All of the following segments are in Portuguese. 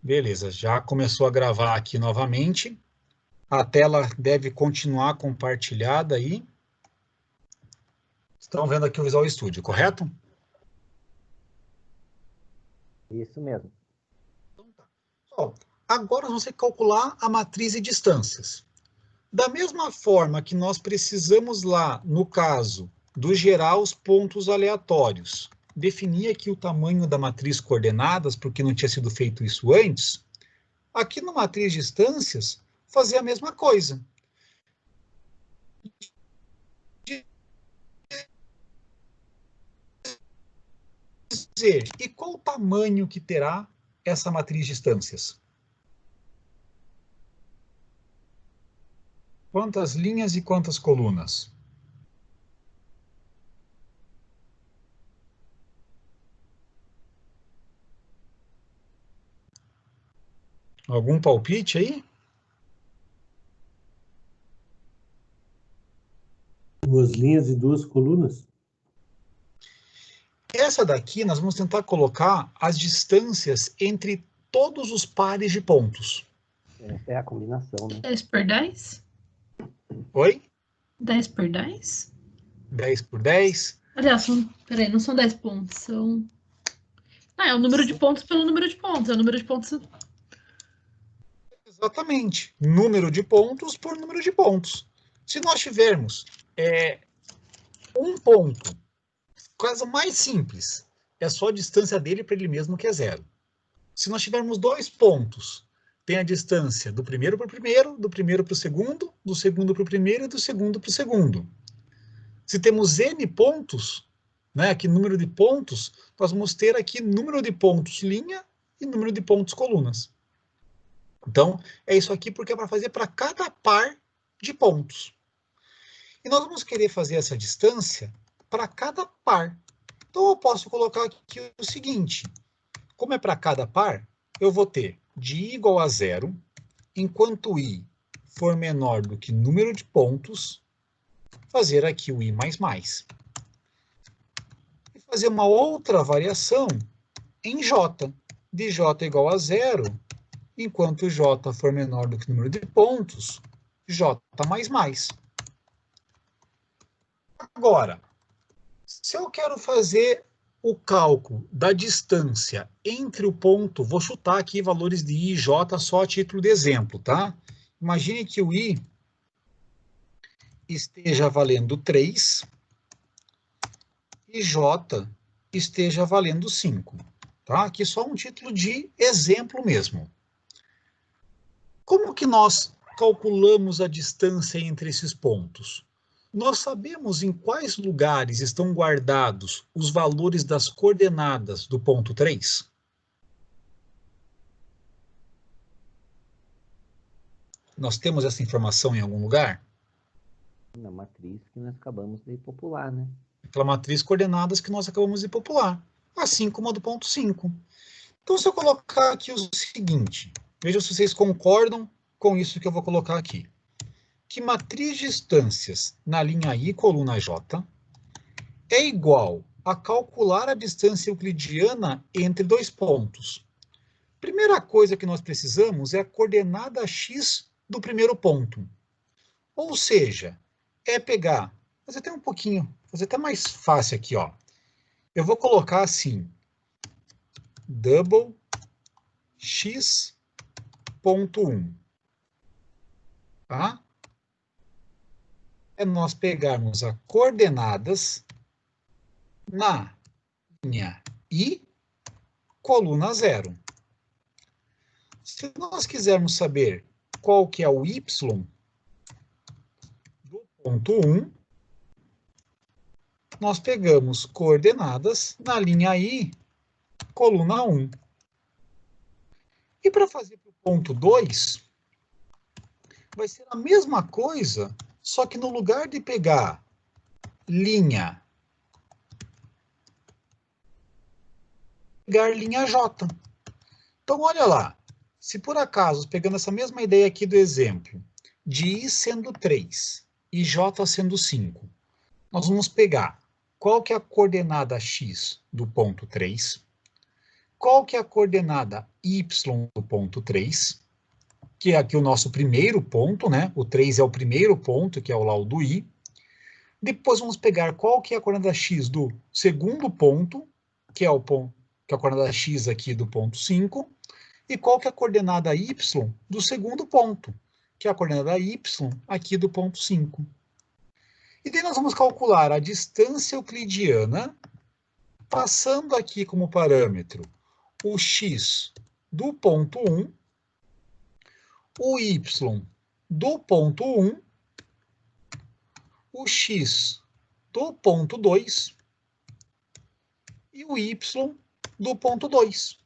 Beleza, já começou a gravar aqui novamente. A tela deve continuar compartilhada aí. Estão vendo aqui o Visual Studio, correto? Isso mesmo. Então tá. Ó, agora nós vamos ter que calcular a matriz de distâncias. Da mesma forma que nós precisamos lá, no caso, do gerar os pontos aleatórios, definir aqui o tamanho da matriz coordenadas, porque não tinha sido feito isso antes, aqui na matriz de distâncias, fazer a mesma coisa. Dizer, e qual o tamanho que terá essa matriz de distâncias? Quantas linhas e quantas colunas? Algum palpite aí? 2 linhas e 2 colunas? Essa daqui nós vamos tentar colocar as distâncias entre todos os pares de pontos. Essa é a combinação, né? 10 por 10? Oi? 10 por 10? 10 por 10? Aliás, peraí, não são 10 pontos, são... Ah, é o número de pontos pelo número de pontos. É o número de pontos... Exatamente. Número de pontos por número de pontos. Se nós tivermos um ponto, coisa mais simples, é só a distância dele para ele mesmo, que é 0. Se nós tivermos 2 pontos, tem a distância do primeiro para o primeiro, do primeiro para o segundo, do segundo para o primeiro e do segundo para o segundo. Se temos n pontos, né, aqui número de pontos, nós vamos ter aqui número de pontos linha e número de pontos colunas. Então, é isso aqui porque é para fazer para cada par de pontos. E nós vamos querer fazer essa distância para cada par. Então, eu posso colocar aqui o seguinte. Como é para cada par, eu vou ter de i igual a 0, enquanto i for menor do que número de pontos, fazer aqui o i mais mais. E fazer uma outra variação em j, de j igual a 0, enquanto j for menor do que o número de pontos, j mais mais. Agora, se eu quero fazer o cálculo da distância entre o ponto, vou chutar aqui valores de i e j só a título de exemplo, tá? Imagine que o i esteja valendo 3 e j esteja valendo 5, tá? Aqui só um título de exemplo mesmo. Como que nós calculamos a distância entre esses pontos? Nós sabemos em quais lugares estão guardados os valores das coordenadas do ponto 3? Nós temos essa informação em algum lugar? Na matriz que nós acabamos de popular, né? Aquela matriz coordenadas que nós acabamos de popular, assim como a do ponto 5. Então, se eu colocar aqui o seguinte, vejam se vocês concordam com isso que eu vou colocar aqui. Que matriz de distâncias na linha I, coluna J, é igual a calcular a distância euclidiana entre dois pontos. Primeira coisa que nós precisamos é a coordenada x do primeiro ponto. Ou seja, é pegar, fazer até um pouquinho, fazer até mais fácil aqui, ó. Eu vou colocar assim, double x ponto 1. Tá? É nós pegarmos as coordenadas na linha I, coluna 0. Se nós quisermos saber qual que é o y do ponto 1, nós pegamos coordenadas na linha I, coluna 1. E para fazer para o ponto 2, vai ser a mesma coisa, só que no lugar de pegar linha, pegar linha J. Então, olha lá, se por acaso, pegando essa mesma ideia aqui do exemplo, de I sendo 3 e J sendo 5, nós vamos pegar qual que é a coordenada x do ponto 3, qual que é a coordenada y do ponto 3, que é aqui o nosso primeiro ponto, né? O 3 é o primeiro ponto, que é o lá o do i. Depois vamos pegar qual que é a coordenada x do segundo ponto, que é o ponto, que é a coordenada x aqui do ponto 5, e qual que é a coordenada y do segundo ponto, que é a coordenada y aqui do ponto 5. E daí nós vamos calcular a distância euclidiana, passando aqui como parâmetro o x do ponto 1, o y do ponto 1, o x do ponto 2 e o y do ponto 2.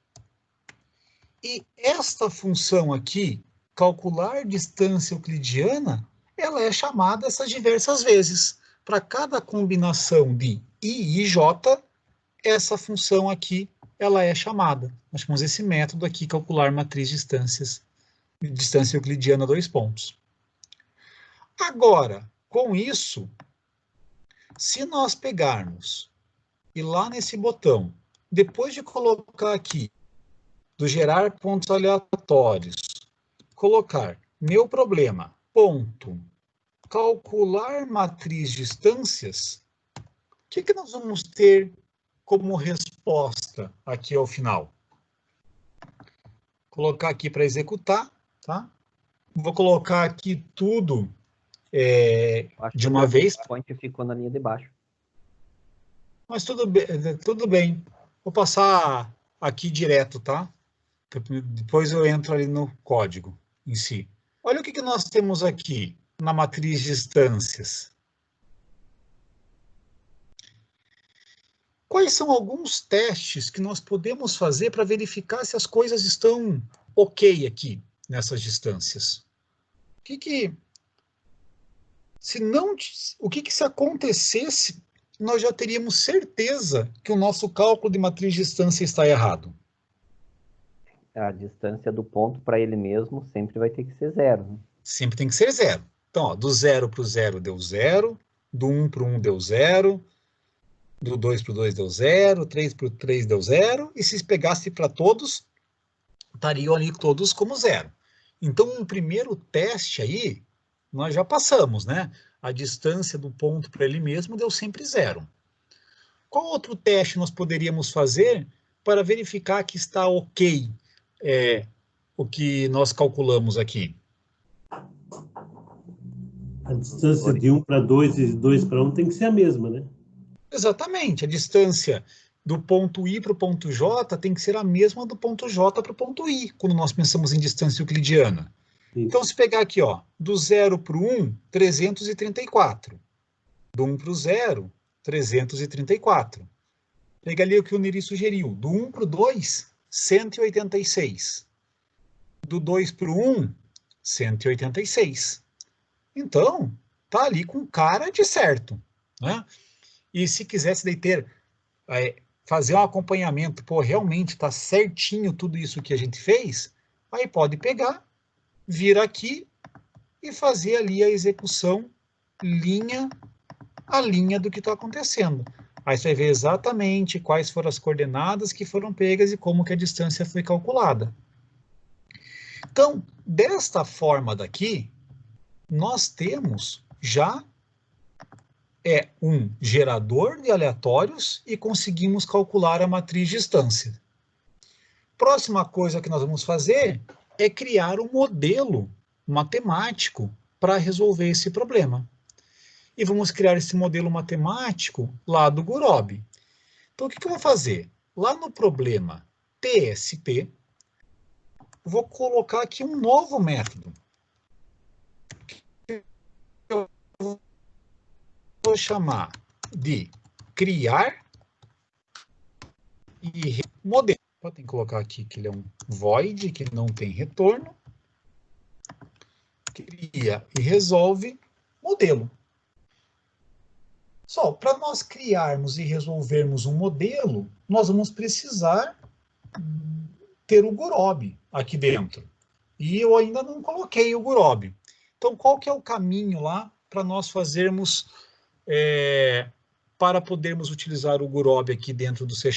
E esta função aqui, calcular distância euclidiana, ela é chamada essas diversas vezes. Para cada combinação de i e j, essa função aqui, ela é chamada. Nós chamamos esse método aqui, calcular matriz de distância euclidiana, 2 pontos. Agora, com isso, se nós pegarmos e lá nesse botão, depois de colocar aqui, do gerar pontos aleatórios, colocar meu problema, ponto, calcular matriz de distâncias, o que nós vamos ter como resposta aqui ao final? Colocar aqui para executar, tá? Vou colocar aqui tudo de uma vez. O point ficou na linha de baixo. Mas tudo bem. Vou passar aqui direto, tá? Depois eu entro ali no código em si. Olha o que nós temos aqui na matriz de distâncias. Quais são alguns testes que nós podemos fazer para verificar se as coisas estão ok aqui nessas distâncias? O que se acontecesse, nós já teríamos certeza que o nosso cálculo de matriz de distância está errado? A distância do ponto para ele mesmo sempre vai ter que ser 0. Né? Sempre tem que ser 0. Então, ó, do 0 para o 0 deu 0, do 1 para o 1 deu 0, do 2 para o 2 deu 0, 3 para o 3 deu 0, e se pegasse para todos, estariam ali todos como 0. Então, um primeiro teste aí, nós já passamos, né? A distância do ponto para ele mesmo deu sempre 0. Qual outro teste nós poderíamos fazer para verificar que está ok o que nós calculamos aqui? A distância de 1 para 2 e 2 para 1 tem que ser a mesma, né? Exatamente. A distância do ponto I para o ponto J tem que ser a mesma do ponto J para o ponto I, quando nós pensamos em distância euclidiana. Isso. Então, se pegar aqui, ó, do 0 para o 1, 334. Do 1 para o 0, 334. Pega ali o que o Neri sugeriu. Do 1 para o 2, 186. Do 2 para o 1, 186. Então, tá ali com cara de certo, né? E se quisesse daí fazer um acompanhamento, pô, realmente está certinho tudo isso que a gente fez, aí pode pegar, vir aqui e fazer ali a execução linha a linha do que está acontecendo. Aí você vai ver exatamente quais foram as coordenadas que foram pegas e como que a distância foi calculada. Então, desta forma daqui, nós temos já um gerador de aleatórios e conseguimos calcular a matriz de distância. Próxima coisa que nós vamos fazer é criar um modelo matemático para resolver esse problema. E vamos criar esse modelo matemático lá do Gurobi. Então, o que eu vou fazer? Lá no problema TSP, vou colocar aqui um novo método. Vou chamar de criar e modelo. Podem colocar aqui que ele é um void, que não tem retorno. Cria e resolve modelo. Só, para nós criarmos e resolvermos um modelo, nós vamos precisar ter o Gurobi aqui dentro. E eu ainda não coloquei o Gurobi. Então, qual que é o caminho lá para nós fazermos, para podermos utilizar o Gurobi aqui dentro do C#?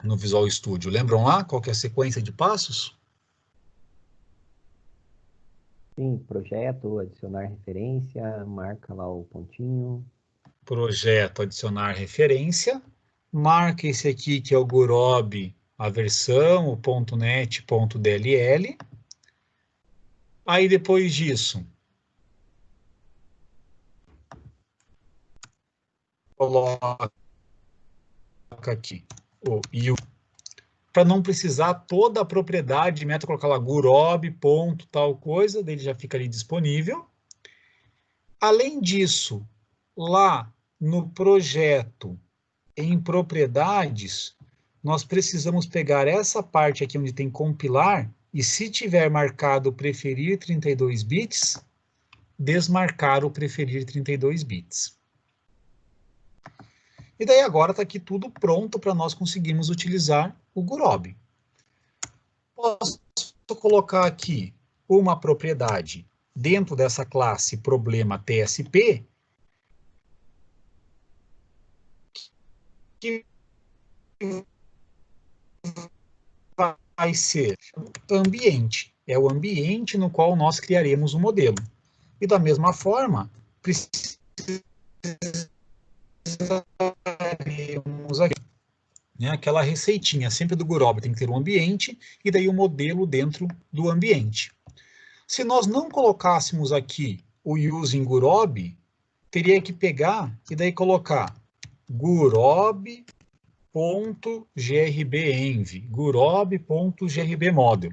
no Visual Studio. Lembram lá qual que é a sequência de passos? Sim, projeto, adicionar referência, marca lá o pontinho. Projeto, adicionar referência, marca esse aqui que é o Gurobi, a versão, o .net.dll. Aí depois disso, coloca aqui o U, para não precisar toda a propriedade, meta colocar lá Gurobi, ponto, tal coisa, daí ele já fica ali disponível. Além disso, lá no projeto, em propriedades, nós precisamos pegar essa parte aqui onde tem compilar, e se tiver marcado preferir 32 bits, desmarcar o preferir 32 bits. E daí agora está aqui tudo pronto para nós conseguirmos utilizar o Gurobi. Posso colocar aqui uma propriedade dentro dessa classe problema TSP, que vai ser ambiente. É o ambiente no qual nós criaremos o modelo. E da mesma forma, precisaremos aqui, né, aquela receitinha, sempre do Gurobi, tem que ter um ambiente e daí o modelo dentro do ambiente. Se nós não colocássemos aqui o using Gurobi, teria que pegar e daí colocar gurobi.grbenv, gurobi.grbmodel.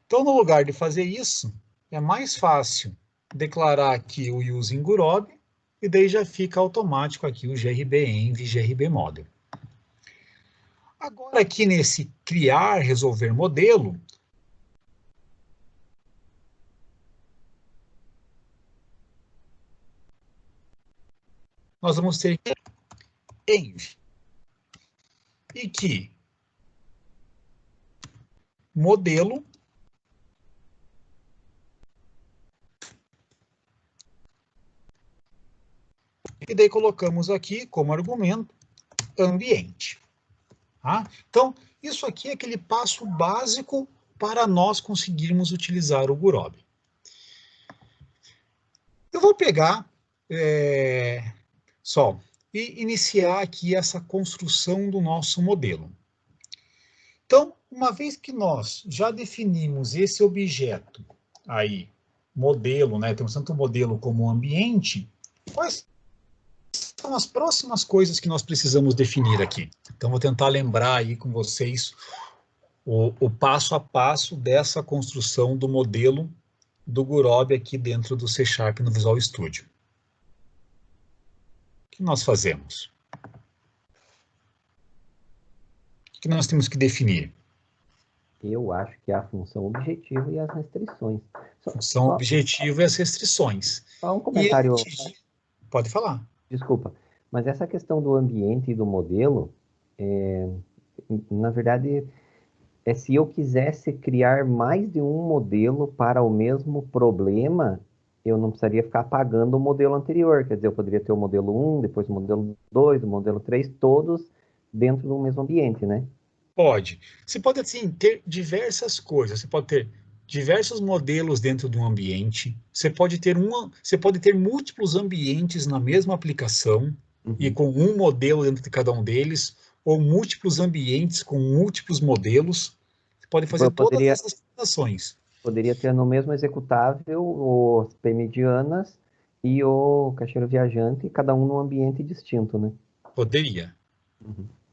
Então, no lugar de fazer isso, é mais fácil declarar aqui o using Gurobi e daí já fica automático aqui o grbenv, grbmodel. Agora aqui nesse criar, resolver modelo, nós vamos ter env, e que modelo e daí colocamos aqui como argumento ambiente. Tá? Então, isso aqui é aquele passo básico para nós conseguirmos utilizar o Gurobi. Eu vou pegar só e iniciar aqui essa construção do nosso modelo. Então, uma vez que nós já definimos esse objeto aí, modelo, né? Temos tanto o modelo como o ambiente, quais são as próximas coisas que nós precisamos definir aqui? Então, vou tentar lembrar aí com vocês o passo a passo dessa construção do modelo do Gurobi aqui dentro do C# no Visual Studio. O que nós fazemos? O que nós temos que definir? Eu acho que é a função objetivo e as restrições. Função objetivo e as restrições. Só um comentário. Pode falar. Desculpa, mas essa questão do ambiente e do modelo, na verdade, se eu quisesse criar mais de um modelo para o mesmo problema, eu não precisaria ficar apagando o modelo anterior. Quer dizer, eu poderia ter o modelo 1, depois o modelo 2, o modelo 3, todos dentro do mesmo ambiente, né? Pode. Você pode, assim, ter diversas coisas. Você pode ter diversos modelos dentro de um ambiente. Você pode ter múltiplos ambientes na mesma aplicação e com um modelo dentro de cada um deles, ou múltiplos ambientes com múltiplos modelos. Você pode fazer todas essas combinações. Poderia ter no mesmo executável os p-medianas e o caixeiro viajante, cada um num ambiente distinto, né? Poderia.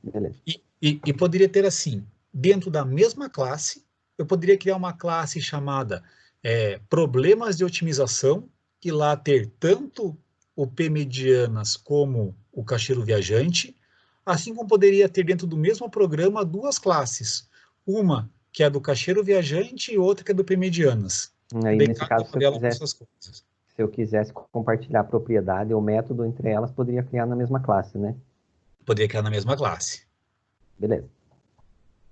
Beleza. E poderia ter assim, dentro da mesma classe, eu poderia criar uma classe chamada problemas de otimização, e lá ter tanto o p-medianas como o caixeiro viajante, assim como poderia ter dentro do mesmo programa duas classes, uma que é do caixeiro viajante e outra que é do p-medianas. Aí, nesse caso, se eu quisesse compartilhar a propriedade ou método entre elas, poderia criar na mesma classe, né? Poderia criar na mesma classe. Beleza.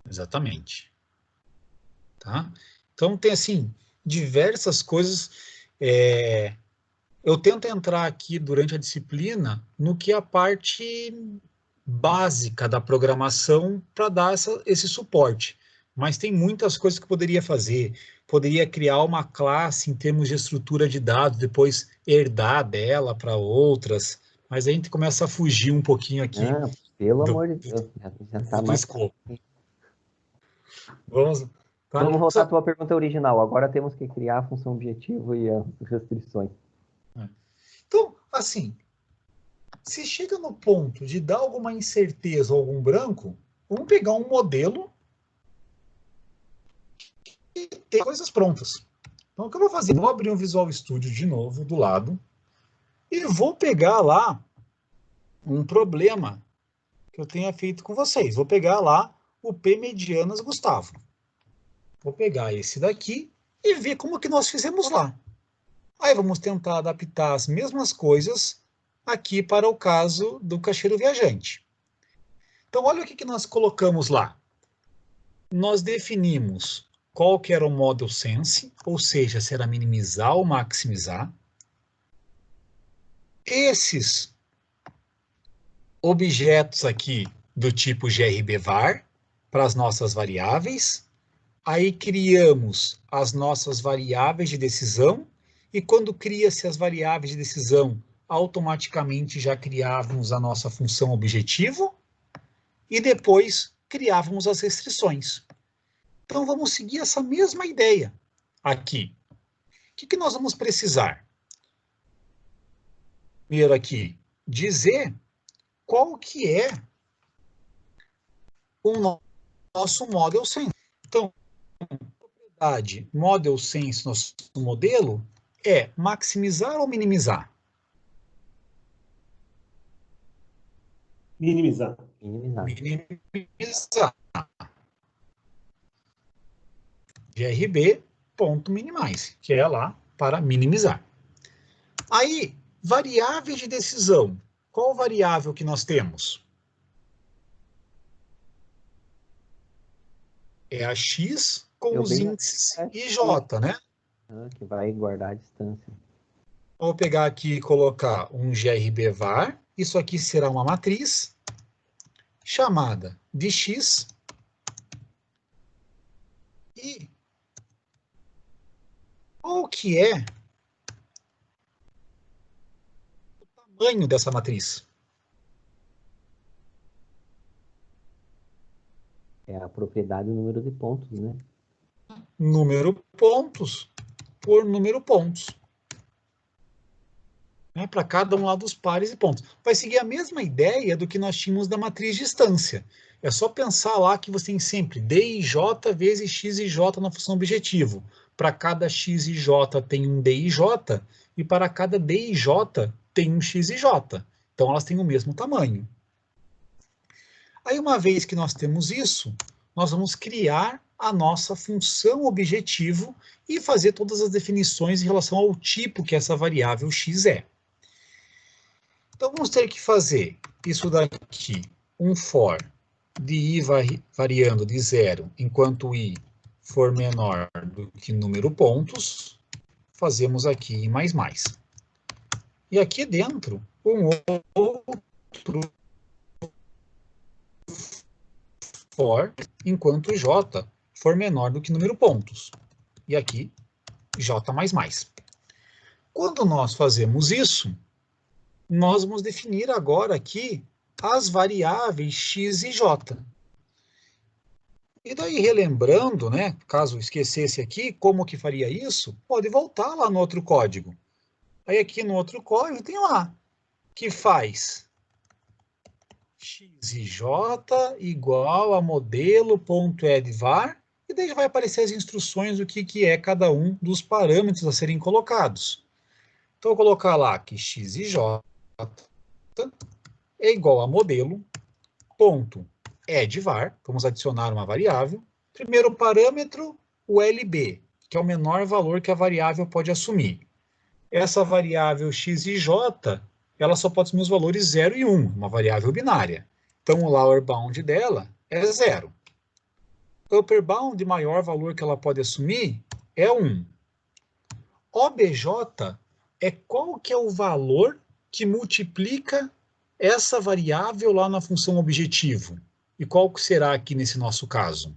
Exatamente. Tá? Então, tem, assim, diversas coisas. Eu tento entrar aqui, durante a disciplina, no que é a parte básica da programação para dar esse suporte. Mas tem muitas coisas que poderia fazer. Poderia criar uma classe em termos de estrutura de dados, depois herdar dela para outras. Mas a gente começa a fugir um pouquinho aqui Ah, pelo do, amor de Deus, já tá do mais. escopo. Vamos, tá? Vamos voltar à tua pergunta original. Agora temos que criar a função objetivo e as restrições. Então, assim, se chega no ponto de dar alguma incerteza ou algum branco, vamos pegar um modelo e ter coisas prontas. Então, o que eu vou fazer? Vou abrir um Visual Studio de novo, do lado, e vou pegar lá um problema que eu tenha feito com vocês. Vou pegar lá o P medianas Gustavo. Vou pegar esse daqui e ver como que nós fizemos lá. Aí vamos tentar adaptar as mesmas coisas aqui para o caso do caixeiro viajante. Então, olha o que nós colocamos lá. Nós definimos qual que era o model sense, ou seja, se era minimizar ou maximizar. Esses objetos aqui do tipo grb_var para as nossas variáveis. Aí criamos as nossas variáveis de decisão, e quando cria-se as variáveis de decisão, automaticamente já criávamos a nossa função objetivo, e depois criávamos as restrições. Então vamos seguir essa mesma ideia aqui. O que nós vamos precisar? Primeiro aqui, dizer qual que é o nosso model sense. Então, propriedade model sense nosso modelo é maximizar ou minimizar? Minimizar. Minimizar. grb.minimize, que é lá para minimizar. Aí, variáveis de decisão. Qual variável que nós temos? É a x com os índices ij, né? Que vai guardar a distância. Vou pegar aqui e colocar um grb_var. Isso aqui será uma matriz chamada de x. E qual que é o tamanho dessa matriz? É a propriedade do número de pontos, né? Número pontos por número pontos. Para cada um lá dos pares e pontos. Vai seguir a mesma ideia do que nós tínhamos da matriz de distância. É só pensar lá que você tem sempre dij vezes xij na função objetivo. Para cada xij tem um dij, e para cada dij tem um xij. Então elas têm o mesmo tamanho. Aí, uma vez que nós temos isso, nós vamos criar a nossa função objetivo e fazer todas as definições em relação ao tipo que essa variável x é. Então, vamos ter que fazer isso daqui, um for de i variando de 0, enquanto i for menor do que número pontos, fazemos aqui i mais mais. E aqui dentro, um outro for, enquanto j for menor do que número pontos. E aqui, j mais mais. Quando nós fazemos isso, nós vamos definir agora aqui as variáveis x e j. E daí, relembrando, né, caso esquecesse aqui, como que faria isso, pode voltar lá no outro código. Aí aqui no outro código tem lá, que faz x e j igual a modelo.addVar, e daí já vai aparecer as instruções do que é cada um dos parâmetros a serem colocados. Então, eu vou colocar lá que x e j é igual a modelo.addVar, vamos adicionar uma variável. Primeiro parâmetro, o LB, que é o menor valor que a variável pode assumir. Essa variável x e j, ela só pode assumir os valores 0 e 1, uma variável binária. Então, o lower bound dela é 0. O upper bound, maior valor que ela pode assumir, é 1. OBJ é qual que é o valor que multiplica essa variável lá na função objetivo. E qual que será aqui nesse nosso caso?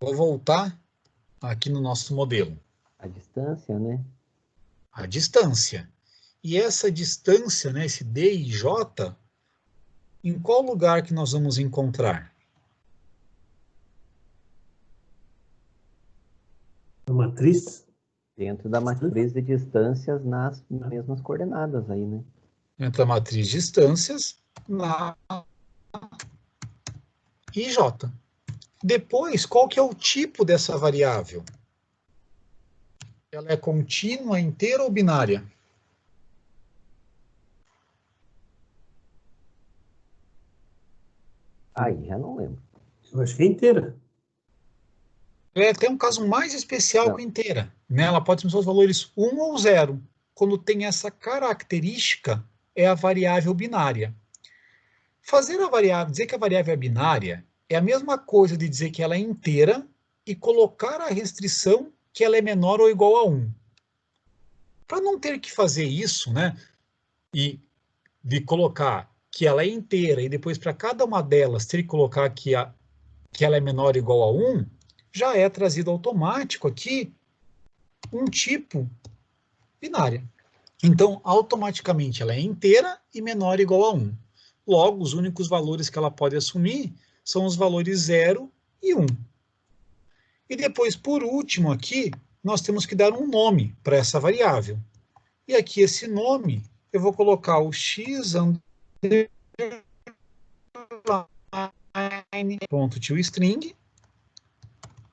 Vou voltar aqui no nosso modelo. A distância, né? A distância. E essa distância, né, esse D e J, em qual lugar que nós vamos encontrar? A matriz? Dentro da matriz de distâncias nas mesmas coordenadas aí, né? Entre a matriz distâncias na IJ. Depois, qual que é o tipo dessa variável? Ela é contínua, inteira ou binária? Aí, já não lembro. Eu acho que é inteira. Tem um caso mais especial Não. que inteira, né? Ela pode ter os valores 1 ou 0. Quando tem essa característica, é a variável binária. Dizer que a variável é binária é a mesma coisa de dizer que ela é inteira e colocar a restrição que ela é menor ou igual a 1. Para não ter que fazer isso, né? E de colocar que ela é inteira e depois para cada uma delas ter que colocar que ela é menor ou igual a 1, já é trazido automático aqui um tipo binária. Então, automaticamente ela é inteira e menor ou igual a 1. Logo, os únicos valores que ela pode assumir são os valores 0 e 1. E depois, por último aqui, nós temos que dar um nome para essa variável. E aqui esse nome, eu vou colocar o x .toString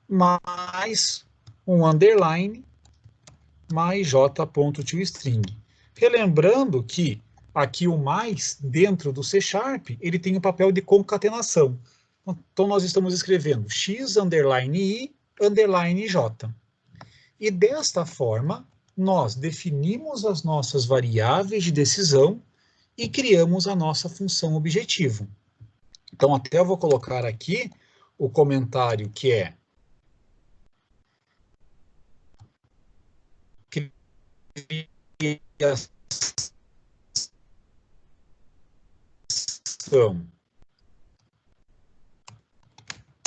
mais um underline mais j.toString. Relembrando que aqui o mais, dentro do C#, ele tem o papel de concatenação. Então, nós estamos escrevendo x underline i underline j. E desta forma, nós definimos as nossas variáveis de decisão e criamos a nossa função objetivo. Então, até eu vou colocar aqui o comentário que é criação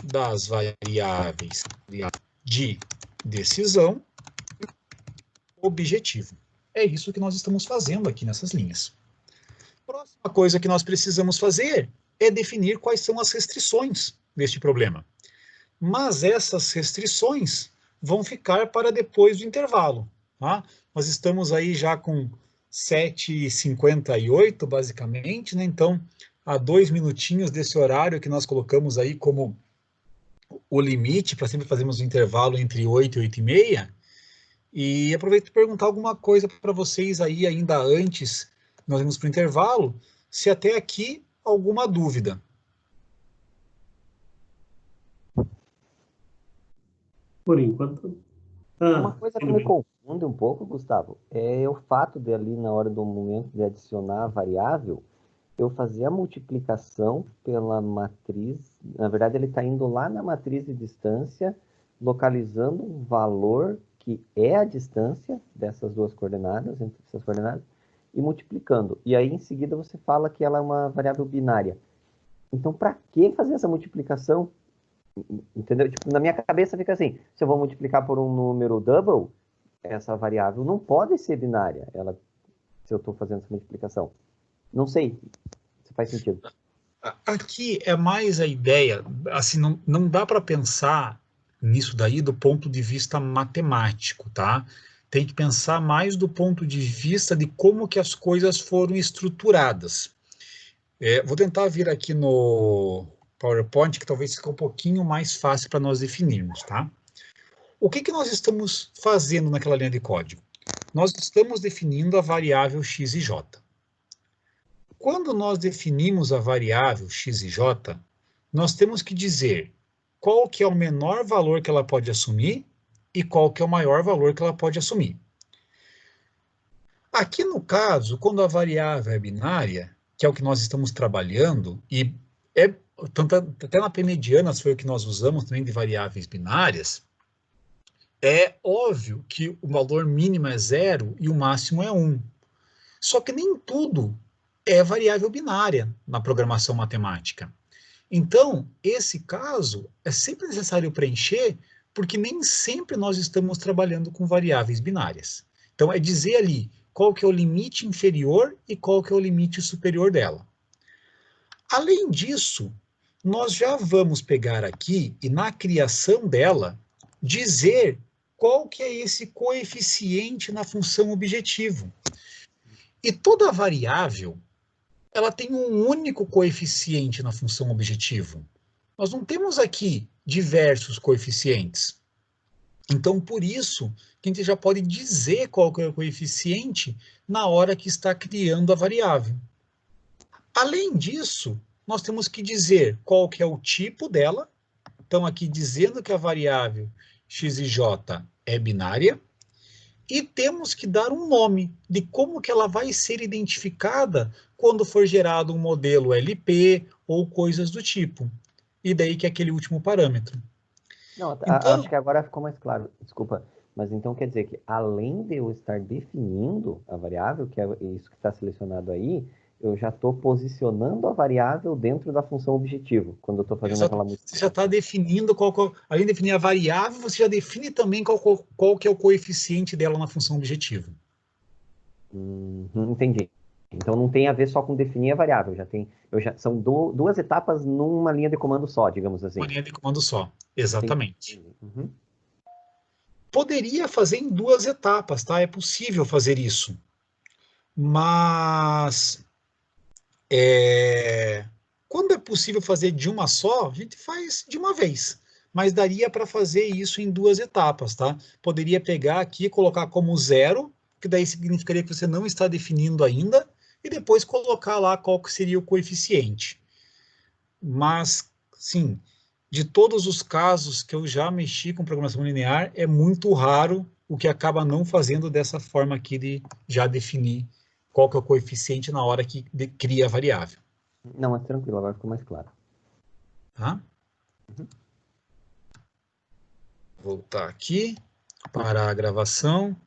das variáveis de decisão objetivo. É isso que nós estamos fazendo aqui nessas linhas. Próxima coisa que nós precisamos fazer é definir quais são as restrições deste problema. Mas essas restrições vão ficar para depois do intervalo. Tá? Nós estamos aí já com 7h58, basicamente, né? Então, há 2 minutinhos desse horário que nós colocamos aí como o limite, para sempre fazermos um intervalo entre 8 e 8h30, e aproveito para perguntar alguma coisa para vocês aí, ainda antes nós vamos para o intervalo, se até aqui alguma dúvida. Por enquanto. Uma coisa que me confunde um pouco, Gustavo, é o fato de ali na hora do momento de adicionar a variável, eu fazer a multiplicação pela matriz, na verdade ele está indo lá na matriz de distância, localizando um valor que é a distância dessas duas coordenadas, entre essas coordenadas, e multiplicando. E aí em seguida você fala que ela é uma variável binária. Então para que fazer essa multiplicação? Entendeu? Tipo, na minha cabeça fica assim, se eu vou multiplicar por um número double, essa variável não pode ser binária, se eu estou fazendo essa multiplicação. Não sei se faz sentido. Aqui é mais a ideia, assim, não dá para pensar nisso daí do ponto de vista matemático, tá? Tem que pensar mais do ponto de vista de como que as coisas foram estruturadas. Vou tentar vir aqui no PowerPoint, que talvez fique um pouquinho mais fácil para nós definirmos, tá? O que nós estamos fazendo naquela linha de código? Nós estamos definindo a variável x e j. Quando nós definimos a variável x e j, nós temos que dizer qual que é o menor valor que ela pode assumir e qual que é o maior valor que ela pode assumir. Aqui no caso, quando a variável é binária, que é o que nós estamos trabalhando, e até na P-medianas foi o que nós usamos também de variáveis binárias, é óbvio que o valor mínimo é 0 e o máximo é 1. Só que nem tudo é variável binária na programação matemática. Então, esse caso é sempre necessário preencher, porque nem sempre nós estamos trabalhando com variáveis binárias. Então, é dizer ali qual que é o limite inferior e qual que é o limite superior dela. Além disso, nós já vamos pegar aqui e na criação dela dizer qual que é esse coeficiente na função objetivo. E toda variável, ela tem um único coeficiente na função objetivo. Nós não temos aqui diversos coeficientes. Então, por isso, que a gente já pode dizer qual que é o coeficiente na hora que está criando a variável. Além disso, nós temos que dizer qual que é o tipo dela. Então, aqui dizendo que a variável x e j é binária. E temos que dar um nome de como que ela vai ser identificada quando for gerado um modelo LP ou coisas do tipo. E daí que é aquele último parâmetro. Não, Então, acho que agora ficou mais claro. Desculpa. Mas então quer dizer que, além de eu estar definindo a variável, que é isso que está selecionado aí, eu já estou posicionando a variável dentro da função objetivo, quando eu estou fazendo aquela você multiplicação. já está definindo além de definir a variável, você já define também qual que é o coeficiente dela na função objetivo. Entendi. Então não tem a ver só com definir a variável, são duas etapas numa linha de comando só, digamos assim. Uma linha de comando só, exatamente. Uhum. Poderia fazer em 2 etapas, tá? É possível fazer isso. Mas quando é possível fazer de uma só, a gente faz de uma vez. Mas daria para fazer isso em 2 etapas, tá? Poderia pegar aqui e colocar como 0, que daí significaria que você não está definindo ainda, e depois colocar lá qual que seria o coeficiente. Mas, sim, de todos os casos que eu já mexi com programação linear, é muito raro o que acaba não fazendo dessa forma aqui de já definir qual que é o coeficiente na hora que cria a variável. Não, mas tranquilo, agora ficou mais claro. Tá? Voltar aqui, parar a gravação.